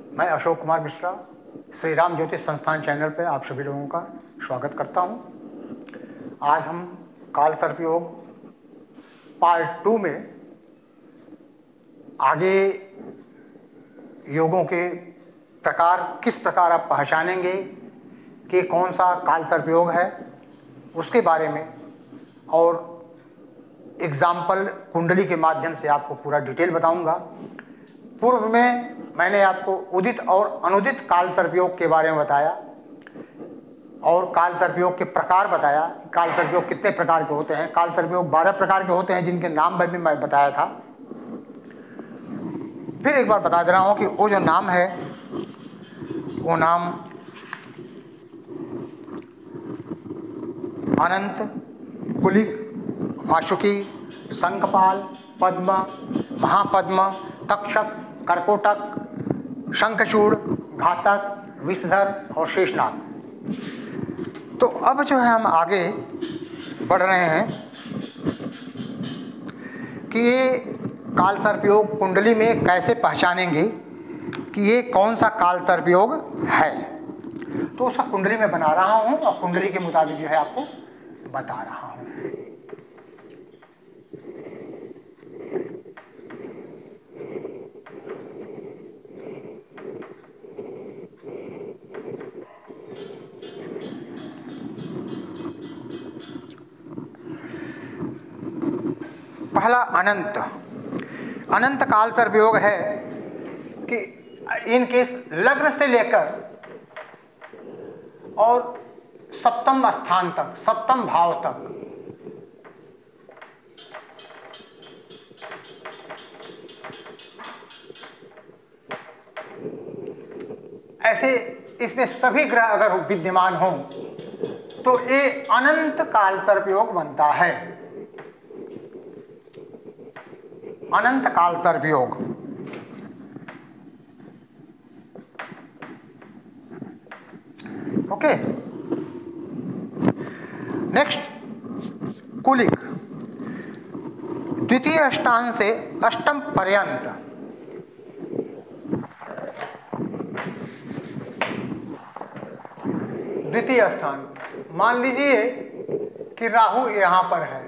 मैं अशोक कुमार मिश्रा श्री राम ज्योतिष संस्थान चैनल पर आप सभी लोगों का स्वागत करता हूं। आज हम काल सर्प योग पार्ट 2 में आगे योगों के प्रकार किस प्रकार आप पहचानेंगे कि कौन सा काल सर्प योग है उसके बारे में और एग्जाम्पल कुंडली के माध्यम से आपको पूरा डिटेल बताऊंगा। पूर्व में मैंने आपको उदित और अनुदित काल सर्प योग के बारे में बताया और काल सर्प योग के प्रकार बताया। काल सर्प योग कितने प्रकार के होते हैं? काल सर्प योग 12 प्रकार के होते हैं जिनके नाम भी मैं बताया था। फिर एक बार बता दे रहा हूँ कि वो जो नाम है वो नाम अनंत, कुलिक, वासुकी, शंखपाल, पद्म, महापद्म, तक्षक, कर्कोटक, शंखचूड़, घातक, विषधर और शेषनाग। तो अब जो है हम आगे बढ़ रहे हैं कि ये काल सर्प योग कुंडली में कैसे पहचानेंगे कि ये कौन सा काल सर्प योग है। तो उसका कुंडली में बना रहा हूँ और कुंडली के मुताबिक जो है आपको बता रहा हूँ। पहला अनंत। अनंत काल सर्प योग है कि इनके लग्न से लेकर और सप्तम स्थान तक, सप्तम भाव तक ऐसे इसमें सभी ग्रह अगर विद्यमान हों तो ये अनंत काल सर्प योग बनता है। अनंत काल सर्प योग। ओके, नेक्स्ट कुलिक। द्वितीय स्थान से अष्टम पर्यंत द्वितीय स्थान, मान लीजिए कि राहु यहां पर है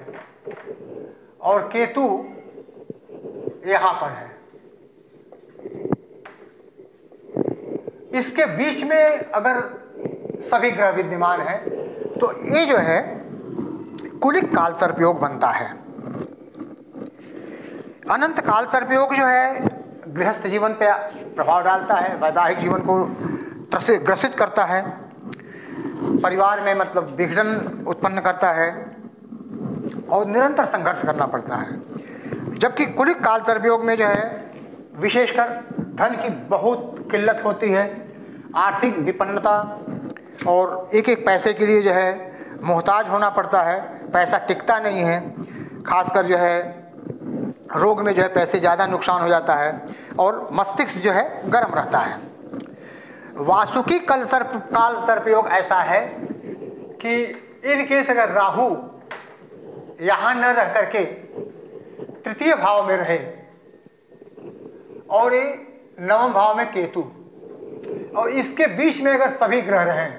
और केतु यहां पर है, इसके बीच में अगर सभी ग्रह विद्यमान है तो ये जो है कुलिक काल सर्प योग बनता है। अनंत काल सर्प योग जो है गृहस्थ जीवन पे प्रभाव डालता है, वैवाहिक जीवन को ग्रसित करता है, परिवार में मतलब विघटन उत्पन्न करता है और निरंतर संघर्ष करना पड़ता है। जबकि कुलिक काल सर्प योग में जो है विशेषकर धन की बहुत किल्लत होती है, आर्थिक विपन्नता और एक एक पैसे के लिए जो है मोहताज होना पड़ता है, पैसा टिकता नहीं है, खासकर जो है रोग में जो है पैसे ज़्यादा नुकसान हो जाता है और मस्तिष्क जो है गर्म रहता है। वासुकी काल सर्प योग ऐसा है कि इन केस अगर राहु यहाँ न रह करके तृतीय भाव में रहे और ये नवम भाव में केतु और इसके बीच में अगर सभी ग्रह रहें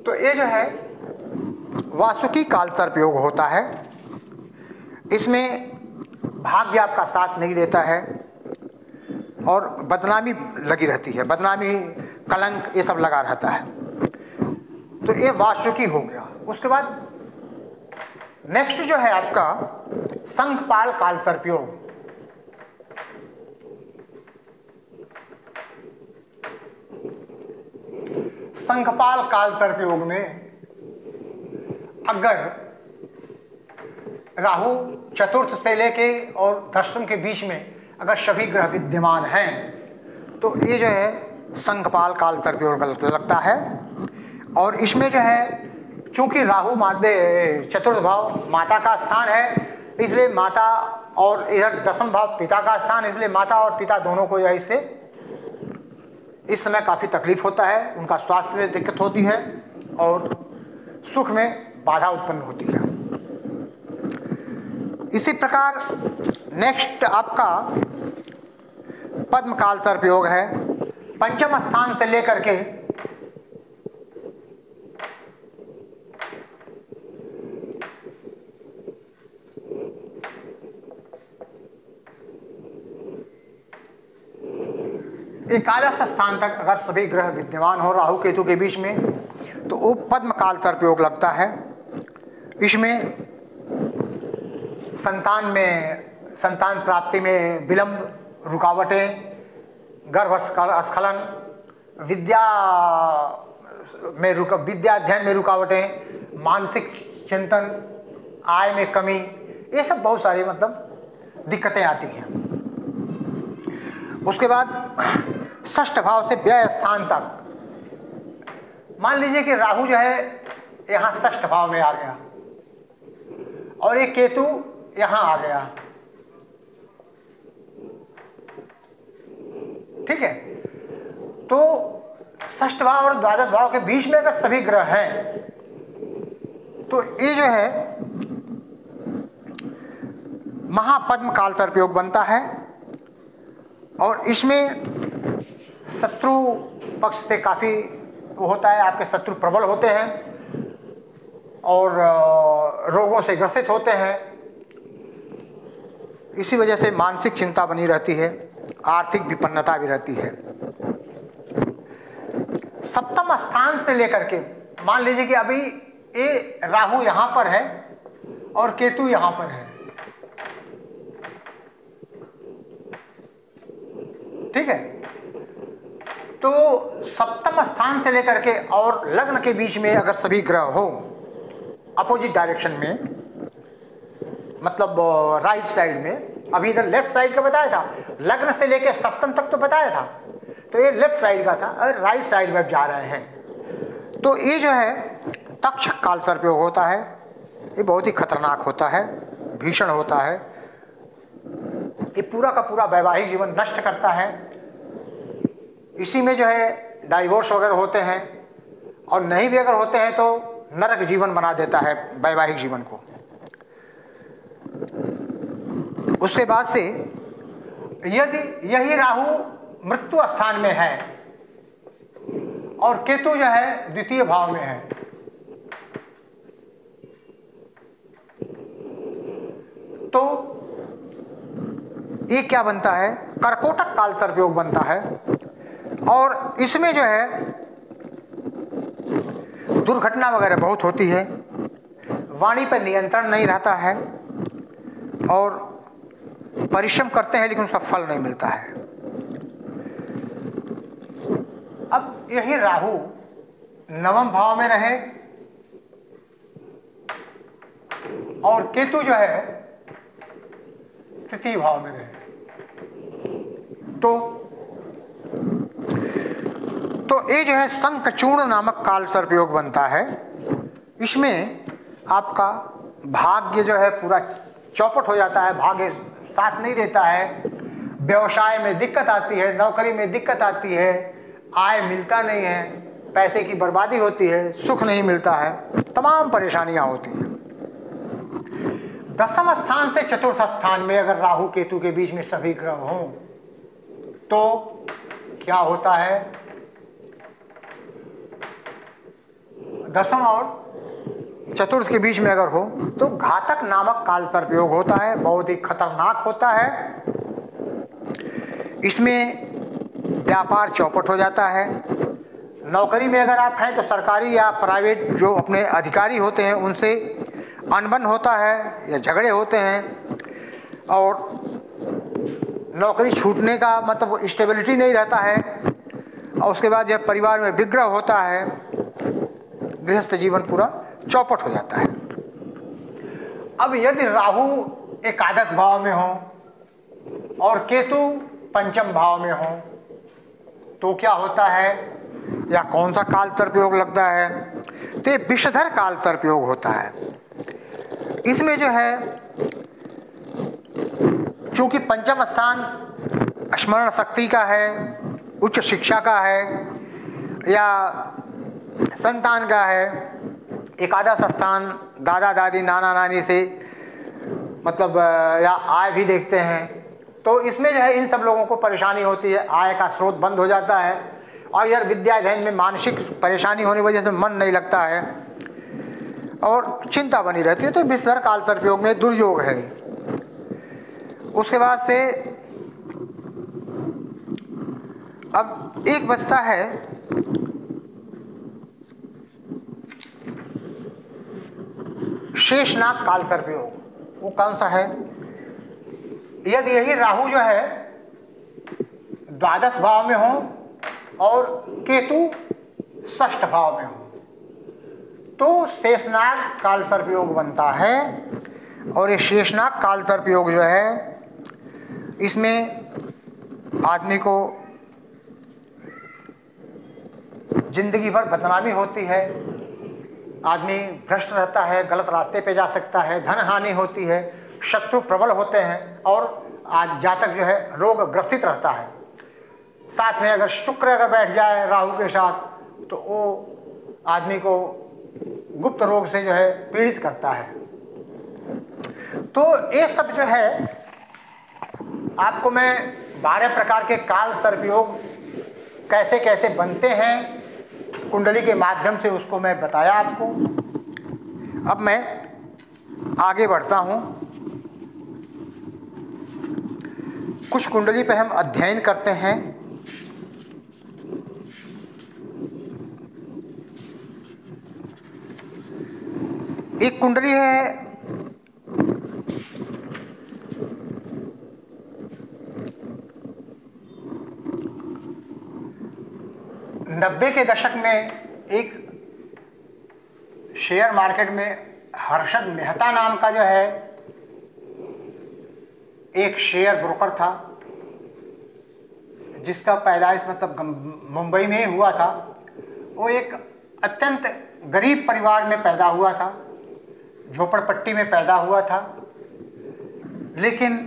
तो ये जो है वासुकी काल सर्प योग होता है। इसमें भाग्य आपका साथ नहीं देता है और बदनामी लगी रहती है, बदनामी, कलंक ये सब लगा रहता है। तो ये वासुकी हो गया। उसके बाद नेक्स्ट जो है आपका शंखपाल काल सर्प योग। शंखपाल काल सर्प योग में अगर राहु चतुर्थ से लेके और दशम के बीच में अगर सभी ग्रह विद्यमान हैं तो ये जो है शंखपाल काल सर्प योग लगता है। और इसमें जो है चूंकि राहु चतुर्थ भाव माता का स्थान है, इसलिए माता और इधर दसम भाव पिता का स्थान, इसलिए माता और पिता दोनों को इससे इस समय काफ़ी तकलीफ होता है, उनका स्वास्थ्य में दिक्कत होती है और सुख में बाधा उत्पन्न होती है। इसी प्रकार नेक्स्ट आपका पद्म काल सर्प योग है। पंचम स्थान से लेकर के एकादश स्थान तक अगर सभी ग्रह विद्यमान हो राहु केतु के बीच में, तो वो पद्म काल सर्प योग लगता है। इसमें संतान प्राप्ति में विलंब, रुकावटें, गर्भस्खलन, विद्या अध्ययन में रुकावटें, मानसिक चिंतन, आय में कमी, ये सब बहुत सारी मतलब दिक्कतें आती हैं। उसके बाद षष्ठ भाव से व्यय स्थान तक, मान लीजिए कि राहु जो है यहाँ षष्ठ भाव में आ गया और एक केतु यहाँ आ गया, ठीक है। तो षष्ठ भाव और द्वादश भाव के बीच में अगर सभी ग्रह हैं तो ये जो है महापद्म काल सर्प योग बनता है। और इसमें शत्रु पक्ष से काफ़ी वो होता है, आपके शत्रु प्रबल होते हैं और रोगों से ग्रसित होते हैं। इसी वजह से मानसिक चिंता बनी रहती है, आर्थिक विपन्नता भी रहती है। सप्तम स्थान से लेकर के मान लीजिए कि अभी ये राहु यहाँ पर है और केतु यहाँ पर है, ठीक है। तो सप्तम स्थान से लेकर के और लग्न के बीच में अगर सभी ग्रह हो अपोजिट डायरेक्शन में, मतलब राइट साइड में, अभी इधर लेफ्ट साइड का बताया था, लग्न से लेकर सप्तम तक तो बताया था, तो ये लेफ्ट साइड का था और राइट साइड में जा रहे हैं। तो ये जो है तक्षक काल सर्प योग होता है। ये बहुत ही खतरनाक होता है, भीषण होता है। ये पूरा का पूरा वैवाहिक जीवन नष्ट करता है। इसी में जो है डाइवोर्स वगैरह होते हैं और नहीं भी अगर होते हैं तो नरक जीवन बना देता है वैवाहिक जीवन को। उसके बाद से यदि यही राहु मृत्यु स्थान में है और केतु जो है द्वितीय भाव में है, तो ये क्या बनता है, कर्कोटक काल सर्प योग बनता है। और इसमें जो है दुर्घटना वगैरह बहुत होती है, वाणी पर नियंत्रण नहीं रहता है और परिश्रम करते हैं लेकिन उसका फल नहीं मिलता है। अब यही राहु नवम भाव में रहे और केतु जो है तृतीय भाव में रहे, तो ये जो है शंखचूर्ण नामक काल सर्प योग बनता है। इसमें आपका भाग्य जो है पूरा चौपट हो जाता है, भाग्य साथ नहीं देता है, व्यवसाय में दिक्कत आती है, नौकरी में दिक्कत आती है, आय मिलता नहीं है, पैसे की बर्बादी होती है, सुख नहीं मिलता है, तमाम परेशानियां होती हैं। दसम स्थान से चतुर्थ स्थान में अगर राहु केतु के बीच में सभी ग्रह हों तो क्या होता है, दसम और चतुर्थ के बीच में अगर हो तो घातक नामक काल सर्प योग होता है, बहुत ही खतरनाक होता है। इसमें व्यापार चौपट हो जाता है। नौकरी में अगर आप हैं तो सरकारी या प्राइवेट जो अपने अधिकारी होते हैं उनसे अनबन होता है या झगड़े होते हैं और नौकरी छूटने का मतलब स्टेबिलिटी नहीं रहता है। और उसके बाद जब परिवार में विग्रह होता है, गृहस्थ जीवन पूरा चौपट हो जाता है। अब यदि राहु एकादश भाव में हो और केतु पंचम भाव में हो तो क्या होता है, या कौन सा काल सर्प योग लगता है, तो ये विषधर काल सर्प योग होता है। इसमें जो है चूंकि पंचम स्थान स्मरण शक्ति का है, उच्च शिक्षा का है या संतान का है, एकादश स्थान दादा दादी नाना नानी से मतलब या आय भी देखते हैं, तो इसमें जो है इन सब लोगों को परेशानी होती है, आय का स्रोत बंद हो जाता है और इधर विद्या अध्ययन में मानसिक परेशानी होने की वजह से मन नहीं लगता है और चिंता बनी रहती है। तो विषधर काल सर्पयोग में दुर्योग है। उसके बाद से अब एक बचता है शेषनाग काल सर्पयोग। वो कौन सा है? यदि यही राहु जो है द्वादश भाव में हो और केतु षष्ठ भाव में हो तो शेषनाग काल सर्पयोग बनता है। और ये शेषनाग काल सर्पयोग जो है इसमें आदमी को जिंदगी भर बदनामी होती है, आदमी भ्रष्ट रहता है, गलत रास्ते पे जा सकता है, धन हानि होती है, शत्रु प्रबल होते हैं और आज जातक जो है रोग ग्रसित रहता है। साथ में अगर शुक्र अगर बैठ जाए राहु के साथ तो वो आदमी को गुप्त रोग से जो है पीड़ित करता है। तो ये सब जो है आपको मैं 12 प्रकार के काल सर्पयोग कैसे कैसे बनते हैं कुंडली के माध्यम से उसको मैं बताया आपको। अब मैं आगे बढ़ता हूँ। कुछ कुंडली पे हम अध्ययन करते हैं। एक कुंडली है नब्बे के दशक में एक शेयर मार्केट में हर्षद मेहता नाम का जो है एक शेयर ब्रोकर था जिसका पैदाइश मतलब मुंबई में ही हुआ था। वो एक अत्यंत गरीब परिवार में पैदा हुआ था, झोपड़पट्टी में पैदा हुआ था, लेकिन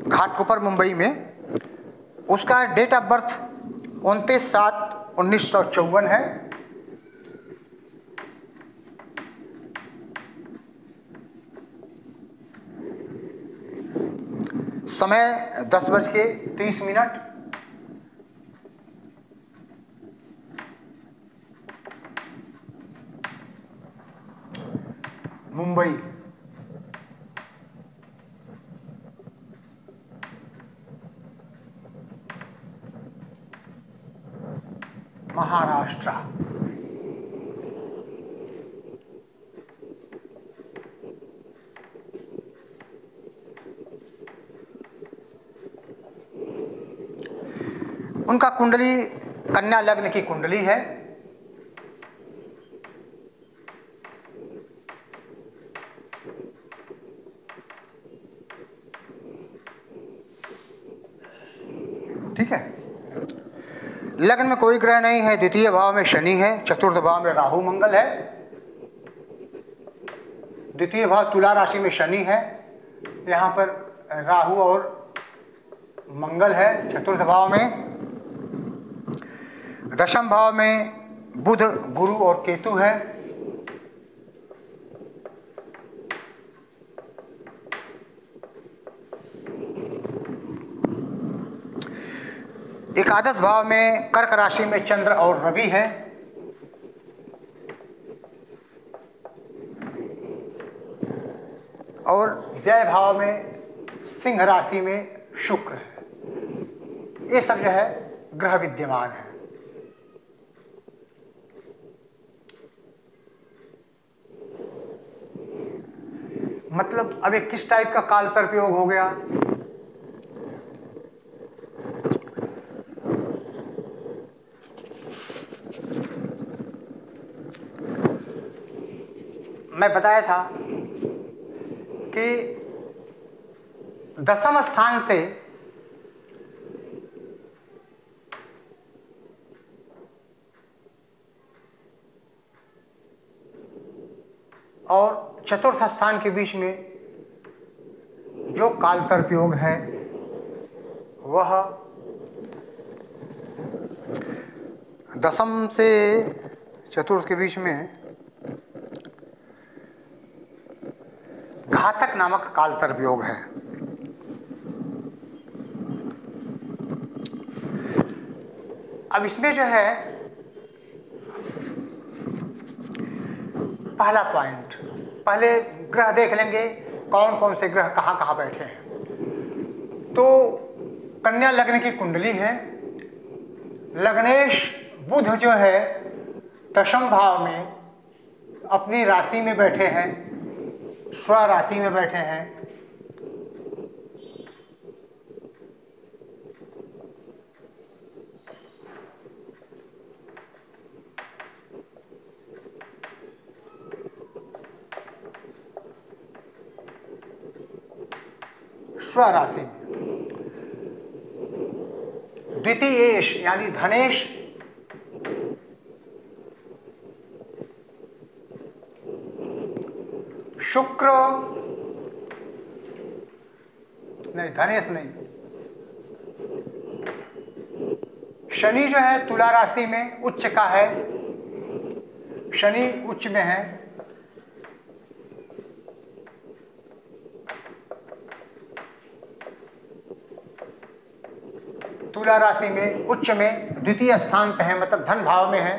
घाटकोपर मुंबई में उसका डेट ऑफ बर्थ 29/7/1954 है। समय 10:30। मुंबई। महाराष्ट्र। उनका कुंडली कन्या लग्न की कुंडली है। ठीक है। लग्न में कोई ग्रह नहीं है, द्वितीय भाव में शनि है, चतुर्थ भाव में राहु मंगल है। द्वितीय भाव तुला राशि में शनि है, यहाँ पर राहु और मंगल है। चतुर्थ भाव में, दशम भाव में बुध, गुरु और केतु है। एकादश भाव में कर्क राशि में चंद्र और रवि है। और व्यय भाव में सिंह राशि में शुक्र है। ये सब जो है ग्रह विद्यमान है। मतलब अब एक किस टाइप का काल सर्पयोग हो गया? मैं बताया था कि दसम स्थान से और चतुर्थ स्थान के बीच में जो काल सर्पयोग है वह दसम से चतुर्थ के बीच में घातक नामक काल सर्पयोग है। अब इसमें जो है पहला पॉइंट, पहले ग्रह देख लेंगे कौन कौन से ग्रह कहाँ कहाँ बैठे हैं। तो कन्या लग्न की कुंडली है, लग्नेश बुध जो है दशम भाव में अपनी राशि में बैठे हैं, स्व राशि में बैठे हैं। स्व राशि में द्वितीयेश यानी धनेश शुक्र, नहीं धनेश नहीं, शनि जो है तुला राशि में उच्च का है, शनि उच्च में है। तुला राशि में उच्च में द्वितीय स्थान पे है, मतलब धन भाव में है।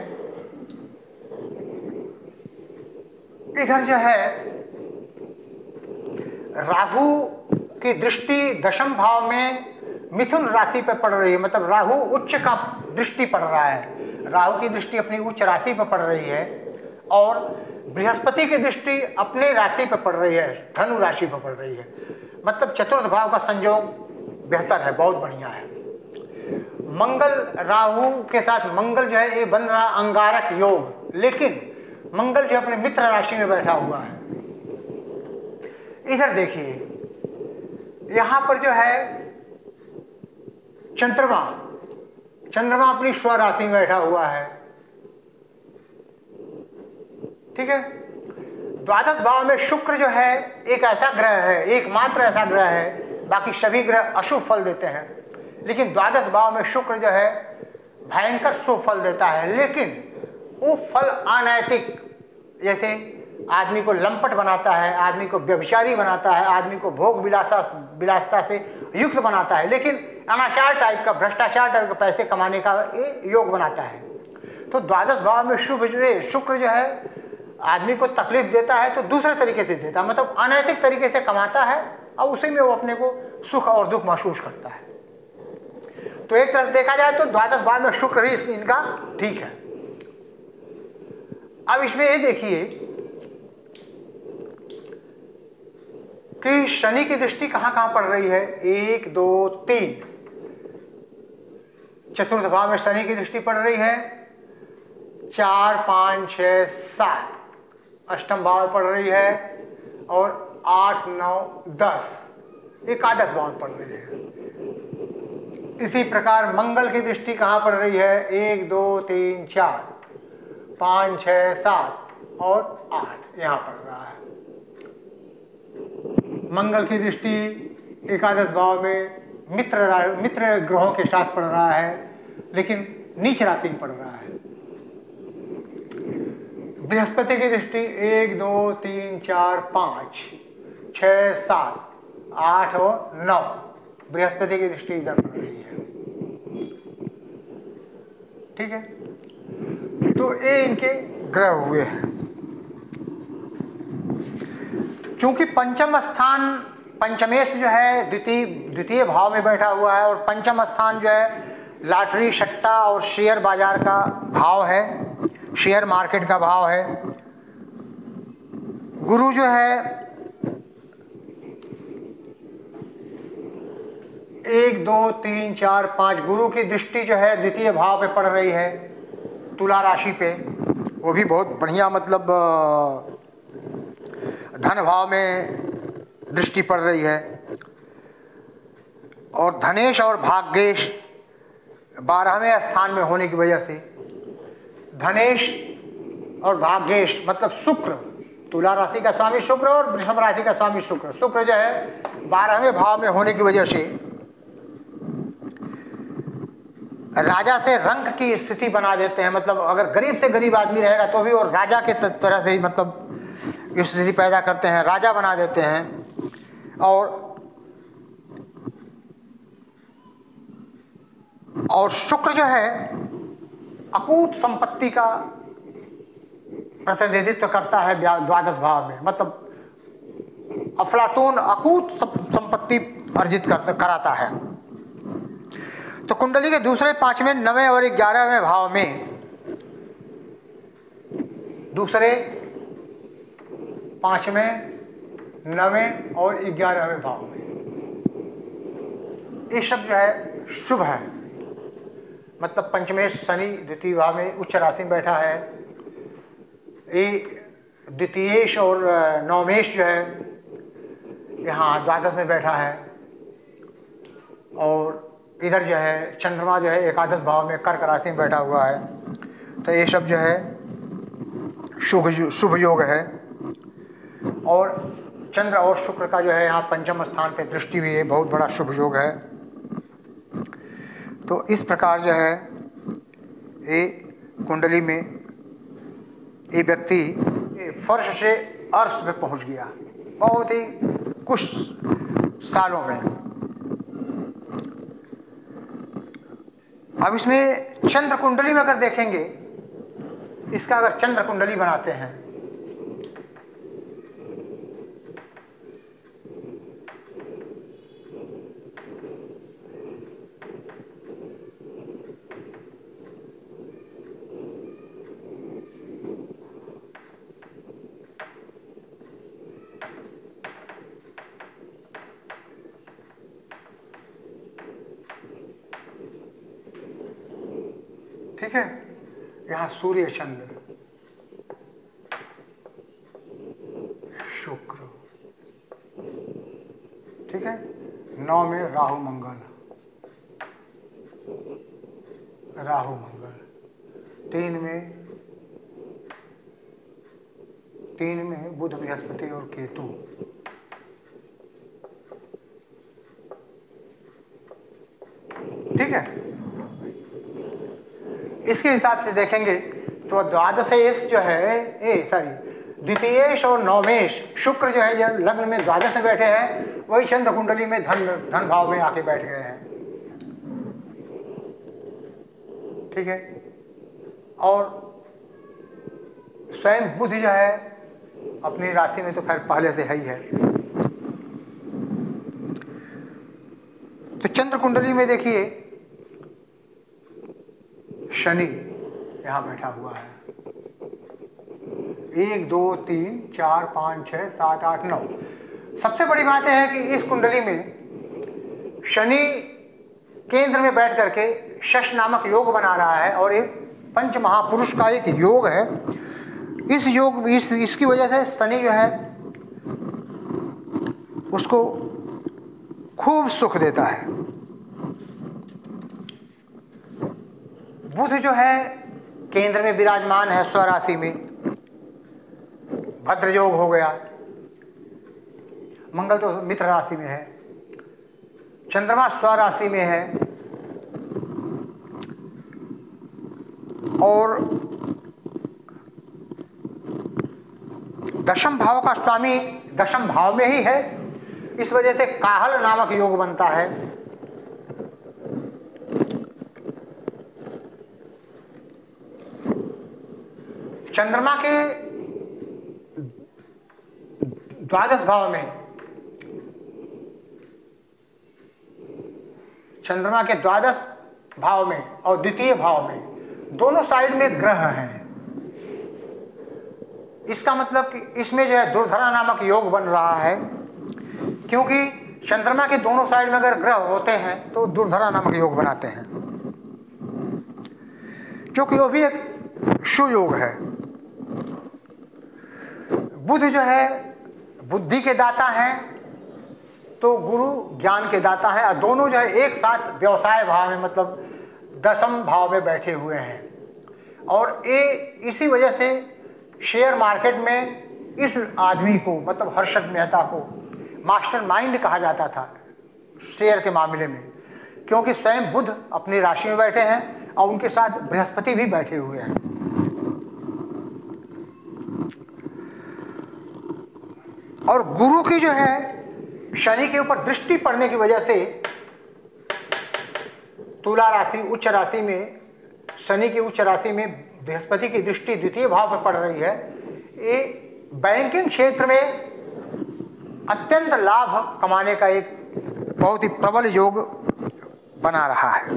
इधर जो है राहु की दृष्टि दशम भाव में मिथुन राशि पे पड़ रही है, मतलब राहु उच्च का दृष्टि पड़ रहा है, राहु की दृष्टि अपनी उच्च राशि पे पड़ रही है और बृहस्पति की दृष्टि अपने राशि पे पड़ रही है, धनु राशि पे पड़ रही है। मतलब चतुर्थ भाव का संयोग बेहतर है, बहुत बढ़िया है। मंगल राहु के साथ मंगल जो है ये बन रहा अंगारक योग, लेकिन मंगल जो अपने मित्र राशि में बैठा हुआ है। इधर देखिए यहां पर जो है चंद्रमा अपनी स्व राशि में बैठा हुआ है, ठीक है। द्वादश भाव में शुक्र जो है एक ऐसा ग्रह है, एकमात्र ऐसा ग्रह है, बाकी सभी ग्रह अशुभ फल देते हैं, लेकिन द्वादश भाव में शुक्र जो है भयंकर शुभ फल देता है, लेकिन वो फल अनैतिक, जैसे आदमी को लंपट बनाता है, आदमी को व्यभिचारी बनाता है, आदमी को भोग विलासता से युक्त बनाता है, लेकिन अनाचार टाइप का, भ्रष्टाचार टाइप का पैसे कमाने का ये योग बनाता है। तो द्वादश भाव में शुक्र जो है आदमी को तकलीफ देता है तो दूसरे तरीके से देता है, मतलब अनैतिक तरीके से कमाता है और उसी में वो अपने को सुख और दुख महसूस करता है। तो एक तरह से देखा जाए तो द्वादश भाव में शुक्र भी इनका ठीक है। अब इसमें ये देखिए कि शनि की दृष्टि कहां कहां पड़ रही है, 1 2 3 चतुर्थ भाव में शनि की दृष्टि पड़ रही है, 4 5 6 7 अष्टम भाव में पड़ रही है और 8 9 10 एकादश भाव में पड़ रही है। इसी प्रकार मंगल की दृष्टि कहाँ पड़ रही है, 1 2 3 4 5 6 7 और 8 यहाँ पड़ रहा है। मंगल की दृष्टि एकादश भाव में मित्र ग्रहों के साथ पड़ रहा है, लेकिन नीच राशि में पड़ रहा है। बृहस्पति की दृष्टि 1 2 3 4 5 6 7 8 और 9 बृहस्पति की दृष्टि इधर पड़ रही है, ठीक है। तो ये इनके ग्रह हुए हैं। चूंकि पंचम स्थान पंचमेश जो है द्वितीय भाव में बैठा हुआ है और पंचम स्थान जो है लॉटरी सट्टा और शेयर बाजार का भाव है, शेयर मार्केट का भाव है। गुरु जो है 1 2 3 4 5 गुरु की दृष्टि जो है द्वितीय भाव पे पड़ रही है, तुला राशि पे, वो भी बहुत बढ़िया, मतलब धन भाव में दृष्टि पड़ रही है। और धनेश और भाग्येश 12वें स्थान में होने की वजह से धनेश और भाग्येश मतलब शुक्र, तुला राशि का स्वामी शुक्र और वृषभ राशि का स्वामी शुक्र, शुक्र जो है 12वें भाव में होने की वजह से राजा से रंक की स्थिति बना देते हैं। मतलब अगर गरीब से गरीब आदमी रहेगा तो भी वो राजा के तरह से ही मतलब स्थिति पैदा करते हैं, राजा बना देते हैं। और शुक्र जो है अकूत संपत्ति का प्रतिनिधित्व करता है द्वादश भाव में, मतलब अफलातून अकूत संपत्ति अर्जित कराता है। तो कुंडली के दूसरे, पांचवें, 9वें और 11वें भाव में, दूसरे, पांचवें, 9वें और 11वें भाव में ये सब जो है शुभ है। मतलब पंचमेश शनि द्वितीय भाव में उच्च राशि में बैठा है, ये द्वितीयेश और नवमेश जो है यहाँ द्वादश में बैठा है, और इधर जो है चंद्रमा जो है एकादश भाव में कर्क राशि में बैठा हुआ है। तो ये सब जो है शुभ योग है। और चंद्र और शुक्र का जो है यहाँ पंचम स्थान पे दृष्टि भी है, बहुत बड़ा शुभ योग है। तो इस प्रकार जो है ये कुंडली में ये व्यक्ति फर्श से अर्श में पहुंच गया बहुत ही कुछ सालों में। अब इसमें चंद्र कुंडली में अगर देखेंगे, इसका अगर चंद्र कुंडली बनाते हैं, ठीक है, यहाँ सूर्य, चंद्र, शुक्र, ठीक है, 9 में राहु मंगल, 3 में बुध, बृहस्पति और केतु, ठीक है। इसके हिसाब से देखेंगे तो द्वादशेश जो है द्वितीयेश और नवमेश शुक्र जो है जब लग्न में द्वादश में बैठे हैं, वही चंद्र कुंडली में धन भाव में आके बैठ गए हैं, ठीक है। और स्वयं बुध जो है अपनी राशि में तो खैर पहले से है ही है। तो चंद्र कुंडली में देखिए शनि यहाँ बैठा हुआ है, 1 2 3 4 5 6 7 8 9। सबसे बड़ी बात है कि इस कुंडली में शनि केंद्र में बैठ करके शश नामक योग बना रहा है, और ये पंच महापुरुष का एक योग है। इस योग इसकी वजह से शनि जो है उसको खूब सुख देता है। बुध जो है केंद्र में विराजमान है स्वराशि में, भद्र योग हो गया। मंगल तो मित्र राशि में है, चंद्रमा स्वराशि में है, और दशम भाव का स्वामी दशम भाव में ही है। इस वजह से काहल नामक योग बनता है। चंद्रमा के द्वादश भाव में, चंद्रमा के द्वादश भाव में और द्वितीय भाव में दोनों साइड में ग्रह हैं। इसका मतलब कि इसमें जो है दुर्धरा नामक योग बन रहा है, क्योंकि चंद्रमा के दोनों साइड में अगर ग्रह होते हैं तो दुर्धरा नामक योग बनाते हैं, क्योंकि वो भी एक सुयोग है। बुध जो है बुद्धि के दाता हैं, तो गुरु ज्ञान के दाता है, और दोनों जो है एक साथ व्यवसाय भाव में मतलब दशम भाव में बैठे हुए हैं। और ये इसी वजह से शेयर मार्केट में इस आदमी को मतलब हर्षद मेहता को मास्टरमाइंड कहा जाता था शेयर के मामले में, क्योंकि स्वयं बुध अपनी राशि में बैठे हैं और उनके साथ बृहस्पति भी बैठे हुए हैं। और गुरु की जो है शनि के ऊपर दृष्टि पड़ने की वजह से तुला राशि उच्च राशि में शनि की उच्च राशि में बृहस्पति की दृष्टि द्वितीय भाव पर पड़ रही है, ये बैंकिंग क्षेत्र में अत्यंत लाभ कमाने का एक बहुत ही प्रबल योग बना रहा है।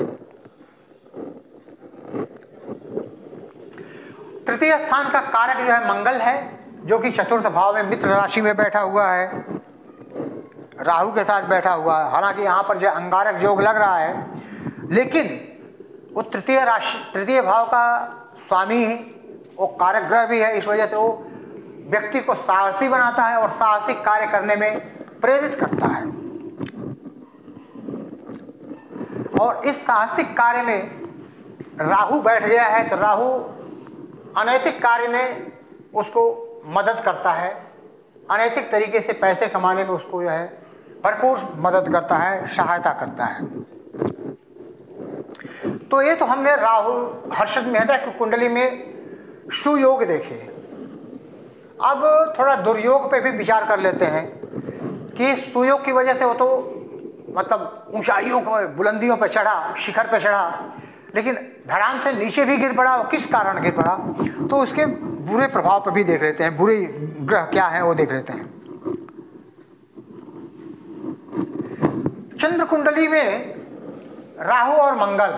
तृतीय स्थान का कारक जो है मंगल है, जो कि चतुर्थ भाव में मित्र राशि में बैठा हुआ है, राहु के साथ बैठा हुआ है। हालांकि यहाँ पर जो अंगारक योग लग रहा है, लेकिन वो तृतीय भाव का स्वामी है, वो कारक ग्रह भी है। इस वजह से वो व्यक्ति को साहसी बनाता है और साहसिक कार्य करने में प्रेरित करता है। और इस साहसिक कार्य में राहु बैठ गया है, तो राहु अनैतिक कार्य में उसको मदद करता है, अनैतिक तरीके से पैसे कमाने में उसको जो है भरपूर मदद करता है, सहायता करता है। तो ये तो हमने राहु हर्षद मेहता की कुंडली में सुयोग देखे। अब थोड़ा दुर्योग पे भी विचार कर लेते हैं कि सुयोग की वजह से वो तो मतलब ऊंचाइयों को, बुलंदियों पर चढ़ा, शिखर पे चढ़ा, लेकिन धड़ाम से नीचे भी गिर पड़ा। किस कारण गिर पड़ा, तो उसके बुरे प्रभाव पर भी देख लेते हैं, बुरे ग्रह क्या हैं वो देख लेते हैं। चंद्र कुंडली में राहु और मंगल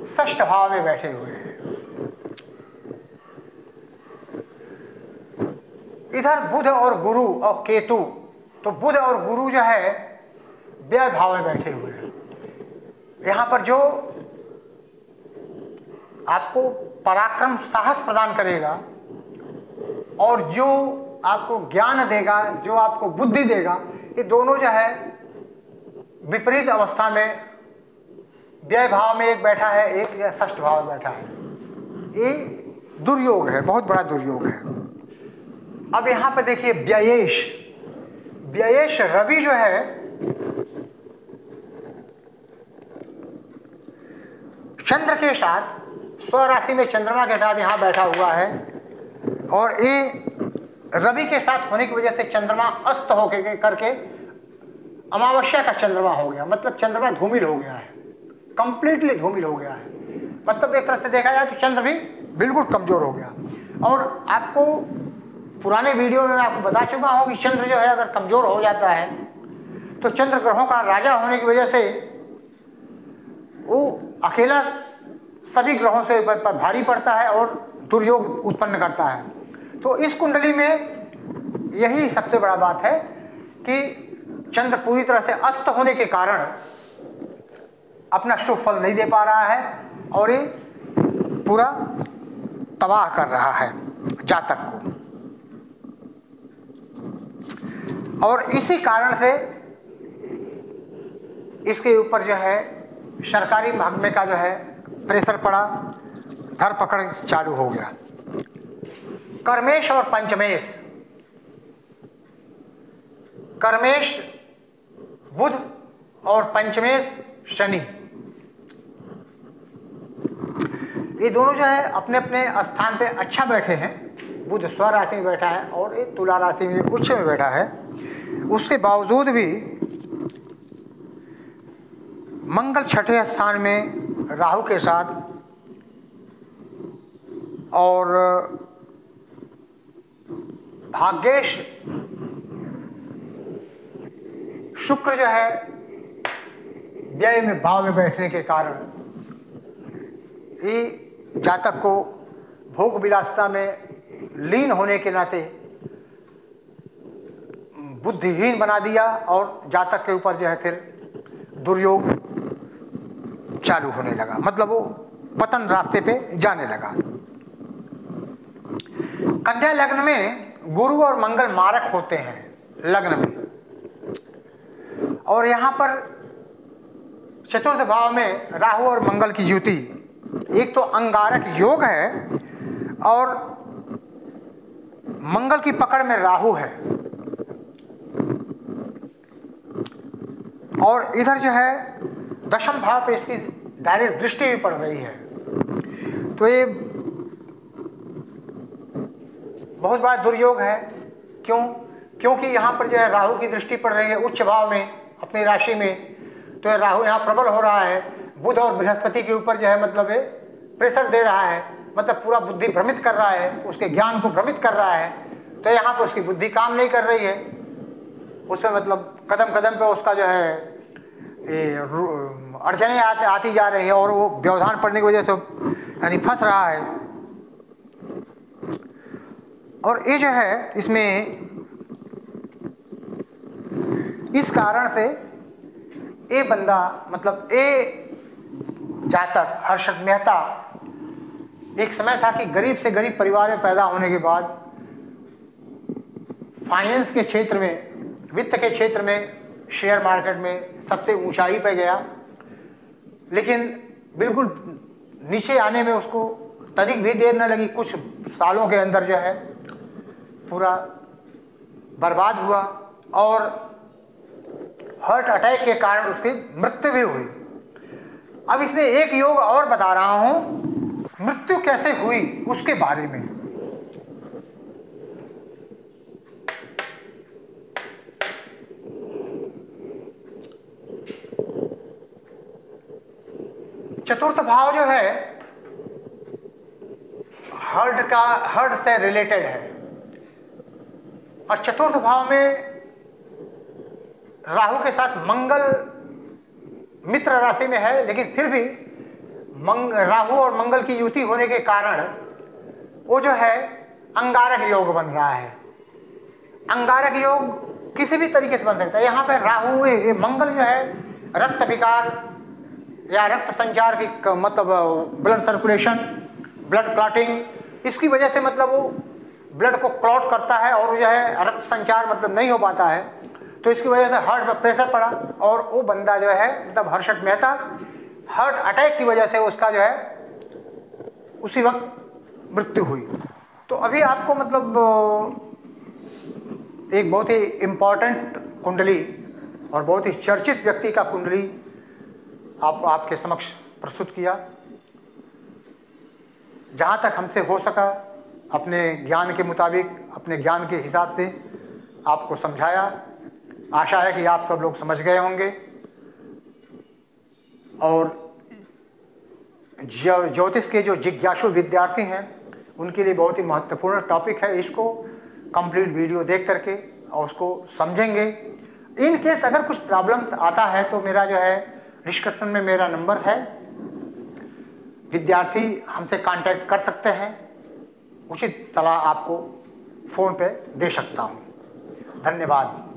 षष्ठ भाव में बैठे हुए हैं। इधर बुध और गुरु और केतु, तो बुध और गुरु जो है व्यय भाव में बैठे हुए हैं। यहाँ पर जो आपको पराक्रम साहस प्रदान करेगा और जो आपको ज्ञान देगा, जो आपको बुद्धि देगा, ये दोनों जो है विपरीत अवस्था में, व्यय भाव में एक बैठा है, एक षष्ठ भाव में बैठा है। ये दुर्योग है, बहुत बड़ा दुर्योग है। अब यहाँ पे देखिए व्ययेश रवि जो है चंद्र के साथ स्वराशि में चंद्रमा के साथ यहाँ बैठा हुआ है, और ये रवि के साथ होने की वजह से चंद्रमा अस्त होके करके अमावस्या का चंद्रमा हो गया। मतलब चंद्रमा धूमिल हो गया है, कंप्लीटली धूमिल हो गया है। मतलब एक तरह से देखा जाए तो चंद्र भी बिल्कुल कमजोर हो गया। और आपको पुराने वीडियो में मैं आपको बता चुका हूँ कि चंद्र जो है अगर कमजोर हो जाता है तो चंद्र ग्रहों का राजा होने की वजह से वो अकेला सभी ग्रहों से भारी पड़ता है और दुर्योग उत्पन्न करता है। तो इस कुंडली में यही सबसे बड़ा बात है कि चंद्र पूरी तरह से अस्त होने के कारण अपना शुभ फल नहीं दे पा रहा है और ये पूरा तबाह कर रहा है जातक को। और इसी कारण से इसके ऊपर जो है सरकारी महकमे का जो है प्रेशर पड़ा, धरपकड़ चालू हो गया। कर्मेश और पंचमेश, कर्मेश बुध और पंचमेश शनि, ये दोनों जो है अपने अपने स्थान पे अच्छा बैठे हैं। बुध स्व राशि में बैठा है और ये तुला राशि में उच्च में बैठा है। उसके बावजूद भी मंगल छठे स्थान में राहु के साथ और भाग्येश शुक्र जो है व्यय में भाव में बैठने के कारण ये जातक को भोग विलासिता में लीन होने के नाते बुद्धिहीन बना दिया और जातक के ऊपर जो है फिर दुर्योग चालू होने लगा। मतलब वो पतन रास्ते पे जाने लगा। कन्या लग्न में गुरु और मंगल मारक होते हैं लग्न में, और यहाँ पर चतुर्थ भाव में राहु और मंगल की युति, एक तो अंगारक योग है और मंगल की पकड़ में राहु है, और इधर जो है दशम भाव पे इसकी डायरेक्ट दृष्टि भी पड़ रही है। तो ये बहुत बड़ा दुर्योग है। क्योंकि यहाँ पर जो है राहु की दृष्टि पड़ रही है उच्च भाव में अपनी राशि में, तो राहु यहाँ प्रबल हो रहा है। बुध और बृहस्पति के ऊपर जो है मतलब ये प्रेशर दे रहा है, मतलब पूरा बुद्धि भ्रमित कर रहा है, उसके ज्ञान को भ्रमित कर रहा है। तो यहाँ पर उसकी बुद्धि काम नहीं कर रही है, उसमें मतलब कदम कदम पे उसका जो है ये अड़चने आती जा रही है और वो व्यवधान पड़ने की वजह से यानी फंस रहा है। और ये जो है इसमें इस कारण से ये बंदा मतलब ये जातक हर्षद मेहता एक समय था कि गरीब से गरीब परिवार में पैदा होने के बाद फाइनेंस के क्षेत्र में, वित्त के क्षेत्र में, शेयर मार्केट में सबसे ऊंचाई पे गया, लेकिन बिल्कुल नीचे आने में उसको तनिक भी देर न लगी। कुछ सालों के अंदर जो है पूरा बर्बाद हुआ और हार्ट अटैक के कारण उसकी मृत्यु भी हुई। अब इसमें एक योग और बता रहा हूं, मृत्यु कैसे हुई उसके बारे में। चतुर्थ भाव जो है हार्ट से रिलेटेड है और चतुर्थ भाव में राहु के साथ मंगल मित्र राशि में है, लेकिन फिर भी राहु और मंगल की युति होने के कारण वो जो है अंगारक योग बन रहा है। अंगारक योग किसी भी तरीके से बन सकता है। यहाँ पे राहु मंगल जो है रक्त विकार या रक्त संचार की मतलब ब्लड सर्कुलेशन, ब्लड क्लॉटिंग, इसकी वजह से मतलब वो ब्लड को क्लॉट करता है और जो है रक्त संचार मतलब नहीं हो पाता है, तो इसकी वजह से हार्ट पर प्रेशर पड़ा और वो बंदा जो है मतलब हर्षद मेहता हार्ट अटैक की वजह से उसका जो है उसी वक्त मृत्यु हुई। तो अभी आपको मतलब एक बहुत ही इम्पोर्टेंट कुंडली और बहुत ही चर्चित व्यक्ति का कुंडली आपके समक्ष प्रस्तुत किया। जहाँ तक हमसे हो सका अपने ज्ञान के मुताबिक, अपने ज्ञान के हिसाब से आपको समझाया। आशा है कि आप सब लोग समझ गए होंगे और ज्योतिष के जो जिज्ञासु विद्यार्थी हैं उनके लिए बहुत ही महत्वपूर्ण टॉपिक है। इसको कंप्लीट वीडियो देख करके और उसको समझेंगे। इन केस अगर कुछ प्रॉब्लम आता है तो मेरा जो है डिस्क्रिप्शन में मेरा नंबर है, विद्यार्थी हमसे कांटेक्ट कर सकते हैं, उचित सलाह आपको फ़ोन पे दे सकता हूँ। धन्यवाद।